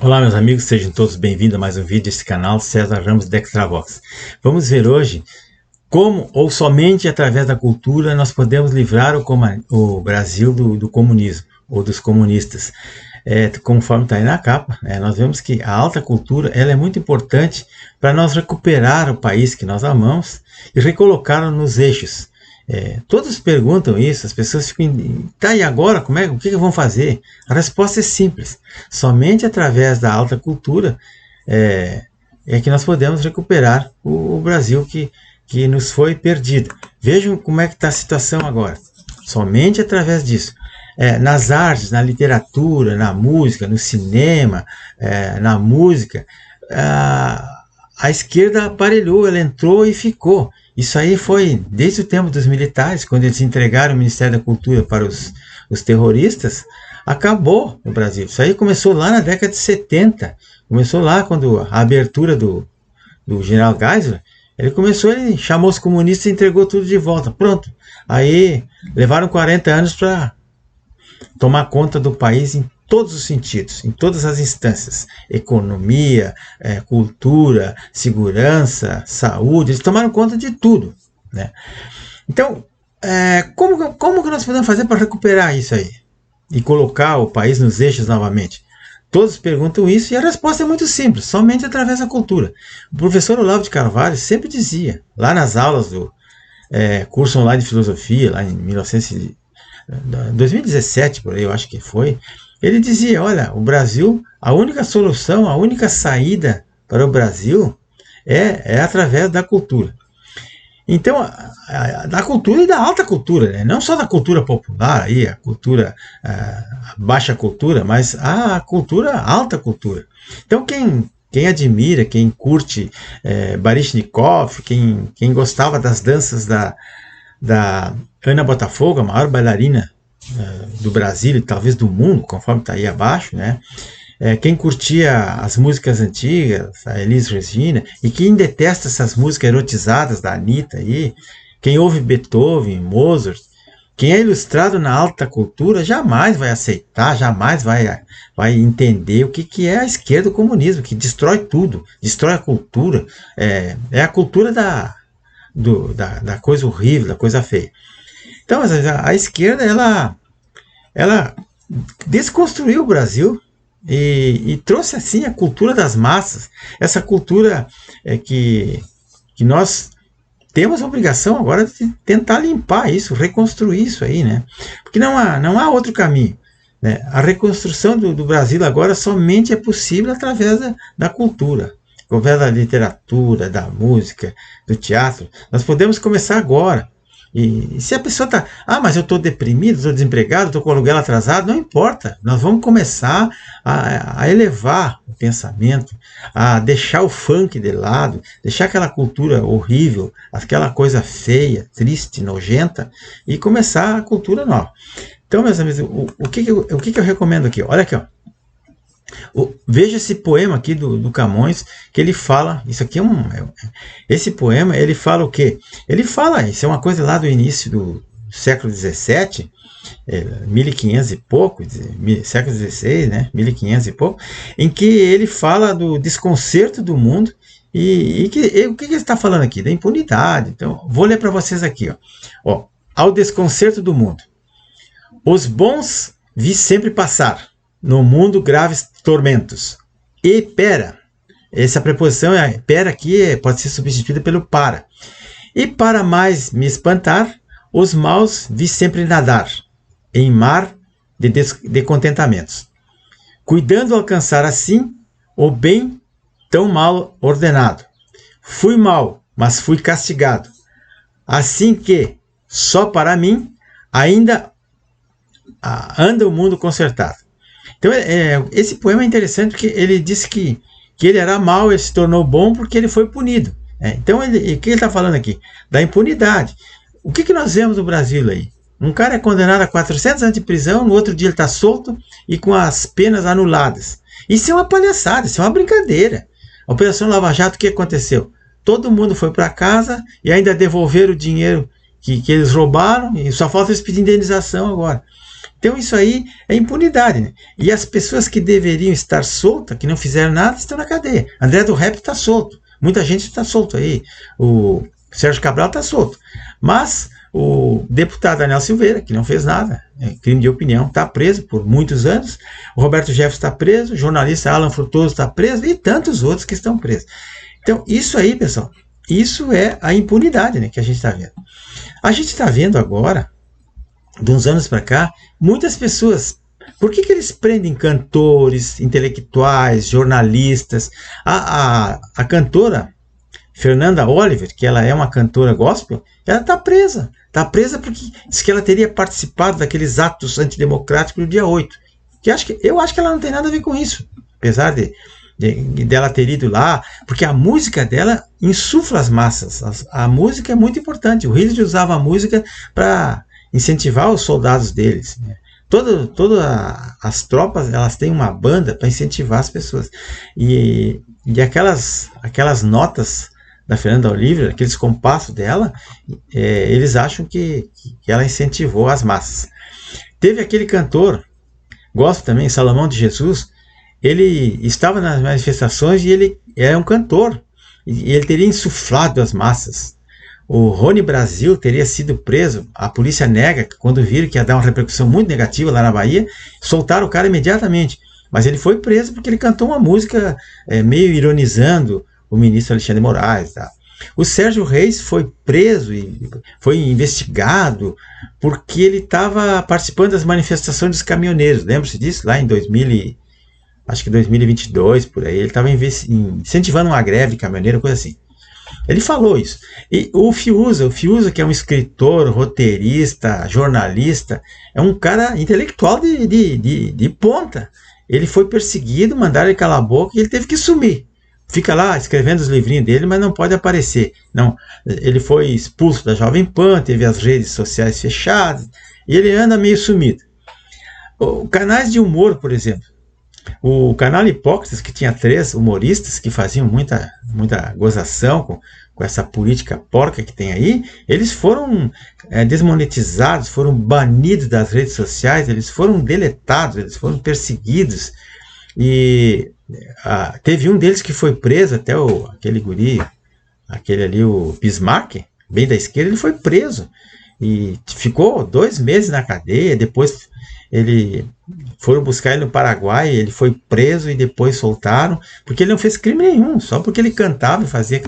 Olá meus amigos, sejam todos bem-vindos a mais um vídeo desse canal César Ramos Dextravox. Vamos ver hoje como ou somente através da cultura nós podemos livrar o Brasil do comunismo ou dos comunistas. Conforme está aí na capa, nós vemos que a alta cultura ela é muito importante para nós recuperar o país que nós amamos e recolocá-lo nos eixos. Todos perguntam isso, as pessoas ficam, tá, e agora, o que vão fazer? A resposta é simples, somente através da alta cultura é que nós podemos recuperar o Brasil que nos foi perdido. Vejam como é que está a situação agora, somente através disso. Nas artes, na literatura, na música, no cinema, na música, a esquerda aparelhou, ela entrou e ficou. Isso aí foi desde o tempo dos militares, quando eles entregaram o Ministério da Cultura para os terroristas, acabou no Brasil. Isso aí começou lá na década de 70, começou lá quando a abertura do general Geisel, ele chamou os comunistas e entregou tudo de volta, pronto. Aí levaram 40 anos para tomar conta do país em todos os sentidos, em todas as instâncias, economia, cultura, segurança, saúde, eles tomaram conta de tudo, né? Então, como que nós podemos fazer para recuperar isso aí? E colocar o país nos eixos novamente? Todos perguntam isso e a resposta é muito simples, somente através da cultura. O professor Olavo de Carvalho sempre dizia, lá nas aulas do curso online de filosofia, lá em 2017, por aí eu acho que foi, ele dizia, olha, o Brasil, a única solução, a única saída para o Brasil é através da cultura. Então, da cultura e da alta cultura, né? Não só da cultura popular, aí, a cultura, a baixa cultura, mas a cultura, a alta cultura. Então, quem admira, quem curte Baryshnikov, quem gostava das danças da Ana Botafogo, a maior bailarina do Brasil e talvez do mundo, conforme está aí abaixo, né? Quem curtia as músicas antigas, a Elis Regina, e quem detesta essas músicas erotizadas da Anitta aí, quem ouve Beethoven, Mozart, quem é ilustrado na alta cultura jamais vai aceitar, jamais vai entender o que é a esquerda, o comunismo, que destrói tudo, destrói a cultura, é a cultura da coisa horrível, da coisa feia. Então, a esquerda, ela desconstruiu o Brasil e trouxe, assim, a cultura das massas. Essa cultura que nós temos a obrigação agora de tentar limpar isso, reconstruir isso aí, né? Porque não há outro caminho, né? A reconstrução do Brasil agora somente é possível através da cultura, através da literatura, da música, do teatro. Nós podemos começar agora. E se a pessoa está, mas eu estou deprimido, estou desempregado, estou com o aluguel atrasado, não importa. Nós vamos começar a elevar o pensamento, a deixar o funk de lado, deixar aquela cultura horrível, aquela coisa feia, triste, nojenta, e começar a cultura nova. Então, meus amigos, o que eu recomendo aqui? Olha aqui, ó. Veja esse poema aqui do Camões, que ele fala, isso aqui esse poema, ele fala o quê? Ele fala, isso é uma coisa lá do início do século XVII, 1500 e pouco, século XVI, né, 1500 e pouco, em que ele fala do desconcerto do mundo, o que ele está falando aqui? Da impunidade. Então, vou ler para vocês aqui, ó, ao desconcerto do mundo. Os bons vi sempre passar, no mundo graves tormentos. E pera, essa preposição, pera aqui pode ser substituída pelo para. E para mais me espantar, os maus vi sempre nadar, em mar de contentamentos. Cuidando alcançar assim, o bem tão mal ordenado. Fui mal, mas fui castigado. Assim que, só para mim, ainda anda o mundo consertado. Então, esse poema é interessante porque ele disse que ele era mau, ele se tornou bom porque ele foi punido. Então, o que ele está falando aqui? Da impunidade. O que nós vemos no Brasil aí? Um cara é condenado a 400 anos de prisão, no outro dia ele está solto e com as penas anuladas. Isso é uma palhaçada, isso é uma brincadeira. A Operação Lava Jato, o que aconteceu? Todo mundo foi para casa e ainda devolveram o dinheiro que eles roubaram e só falta eles pedir indenização agora. Então isso aí é impunidade, né? E as pessoas que deveriam estar soltas, que não fizeram nada, estão na cadeia. André do Rap está solto. Muita gente está solto aí. O Sérgio Cabral está solto. Mas o deputado Daniel Silveira, que não fez nada, crime de opinião, está preso por muitos anos. O Roberto Jefferson está preso. O jornalista Alan Frutuoso está preso. E tantos outros que estão presos. Então isso aí, pessoal, isso é a impunidade, né, que a gente está vendo. A gente está vendo agora, de uns anos para cá, muitas pessoas. Por que eles prendem cantores, intelectuais, jornalistas? A cantora Fernanda Oliver, que ela é uma cantora gospel, ela está presa. Está presa porque diz que ela teria participado daqueles atos antidemocráticos do dia 8. Eu acho que ela não tem nada a ver com isso. Apesar dela ter ido lá, porque a música dela insufla as massas. A música é muito importante. O Hitler usava a música para incentivar os soldados deles. Todas as tropas, elas têm uma banda para incentivar as pessoas. E aquelas notas da Fernanda Oliver, aqueles compassos dela, eles acham que ela incentivou as massas. Teve aquele cantor, gosto também, Salomão de Jesus, ele estava nas manifestações e ele é um cantor, e ele teria insuflado as massas. O Rony Brasil teria sido preso, a polícia nega, que quando viram que ia dar uma repercussão muito negativa lá na Bahia, soltaram o cara imediatamente. Mas ele foi preso porque ele cantou uma música meio ironizando o ministro Alexandre de Moraes. Tá? O Sérgio Reis foi preso e foi investigado porque ele estava participando das manifestações dos caminhoneiros. Lembra-se disso? Lá em 2022, por aí. Ele estava incentivando uma greve caminhoneira, coisa assim. Ele falou isso. E o Fiuza, que é um escritor, roteirista, jornalista, é um cara intelectual de ponta. Ele foi perseguido, mandaram ele calar a boca e ele teve que sumir. Fica lá escrevendo os livrinhos dele, mas não pode aparecer. Não, ele foi expulso da Jovem Pan, teve as redes sociais fechadas, e ele anda meio sumido. Canais de humor, por exemplo. O canal Hipócritas, que tinha 3 humoristas que faziam muita gozação com essa política porca que tem aí, eles foram desmonetizados, foram banidos das redes sociais, eles foram deletados, eles foram perseguidos. E teve um deles que foi preso, até aquele guri, aquele ali, o Bismarck, bem da esquerda, ele foi preso. E ficou 2 meses na cadeia, depois foram buscar ele no Paraguai, ele foi preso e depois soltaram, porque ele não fez crime nenhum, só porque ele cantava e fazia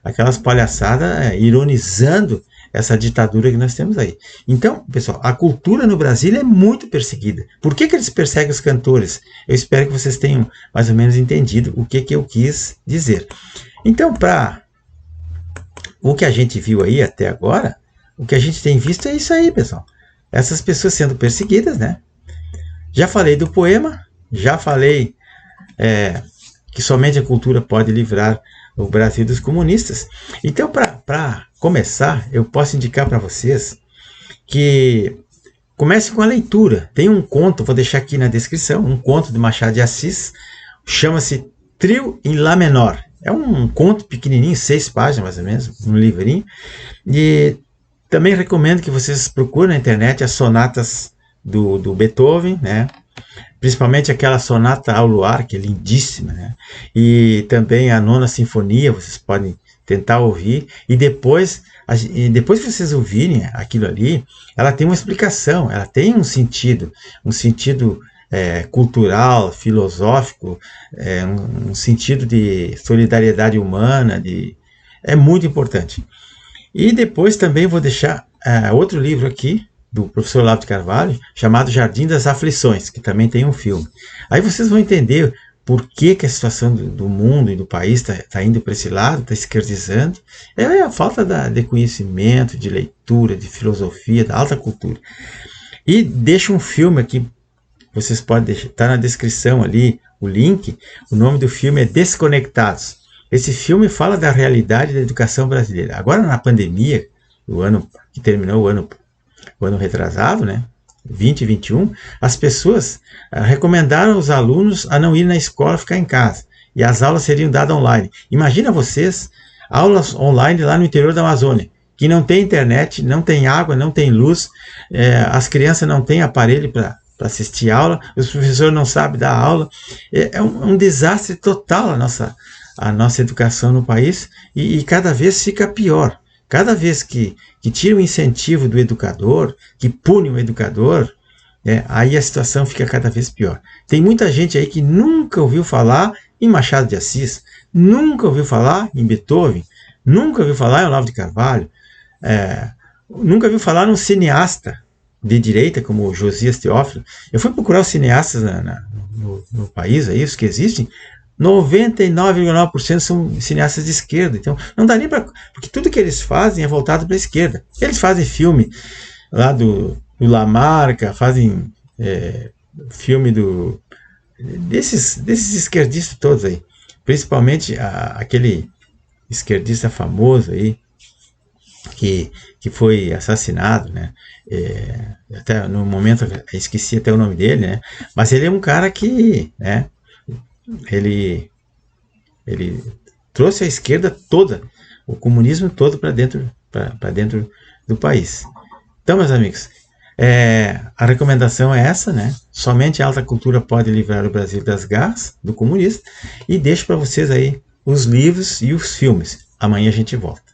aquelas palhaçadas, ironizando essa ditadura que nós temos aí. Então, pessoal, a cultura no Brasil é muito perseguida. Por que eles perseguem os cantores? Eu espero que vocês tenham mais ou menos entendido o que eu quis dizer. Então, para o que a gente viu aí até agora, o que a gente tem visto é isso aí, pessoal. Essas pessoas sendo perseguidas, né? Já falei do poema, já falei que somente a cultura pode livrar o Brasil dos comunistas. Então, para começar, eu posso indicar para vocês que comece com a leitura. Tem um conto, vou deixar aqui na descrição, um conto de Machado de Assis, chama-se Trio em Lá Menor. É um conto pequenininho, 6 páginas mais ou menos, um livrinho. E também recomendo que vocês procurem na internet as sonatas do Beethoven, né? Principalmente aquela sonata ao luar, que é lindíssima, né? E também a 9ª Sinfonia, vocês podem tentar ouvir. E depois que vocês ouvirem aquilo ali, ela tem uma explicação, ela tem um sentido cultural, filosófico, um sentido de solidariedade humana, é muito importante. E depois também vou deixar outro livro aqui, do professor Olavo de Carvalho, chamado Jardim das Aflições, que também tem um filme. Aí vocês vão entender por que a situação do mundo e do país está indo para esse lado, está esquerdizando. É a falta de conhecimento, de leitura, de filosofia, da alta cultura. E deixa um filme aqui, vocês podem deixar, está na descrição ali, o link. O nome do filme é Desconectados. Esse filme fala da realidade da educação brasileira. Agora, na pandemia, o ano que terminou, o ano retrasado, né, 2021, as pessoas recomendaram os alunos a não ir na escola, ficar em casa. E as aulas seriam dadas online. Imagina vocês, aulas online lá no interior da Amazônia. que não tem internet, não tem água, não tem luz, as crianças não têm aparelho para assistir aula, os professores não sabem dar aula. É um desastre total a nossa educação no país, e cada vez fica pior. Cada vez que tira o incentivo do educador, que pune o educador, aí a situação fica cada vez pior. Tem muita gente aí que nunca ouviu falar em Machado de Assis, nunca ouviu falar em Beethoven, nunca ouviu falar em Olavo de Carvalho, nunca ouviu falar num cineasta de direita como Josias Teófilo. Eu fui procurar os cineastas no país, aí, os que existem, 99,9% são cineastas de esquerda. Então não dá nem para... Porque tudo que eles fazem é voltado para a esquerda. Eles fazem filme lá do Lamarca, fazem filme desses esquerdistas todos aí. Principalmente aquele esquerdista famoso aí, que foi assassinado, né? Até no momento esqueci até o nome dele, né? Mas ele é um cara que, né? Ele trouxe a esquerda toda, o comunismo todo para dentro do país. Então, meus amigos, a recomendação é essa, né? Somente a alta cultura pode livrar o Brasil das garras do comunismo. E deixo para vocês aí os livros e os filmes. Amanhã a gente volta.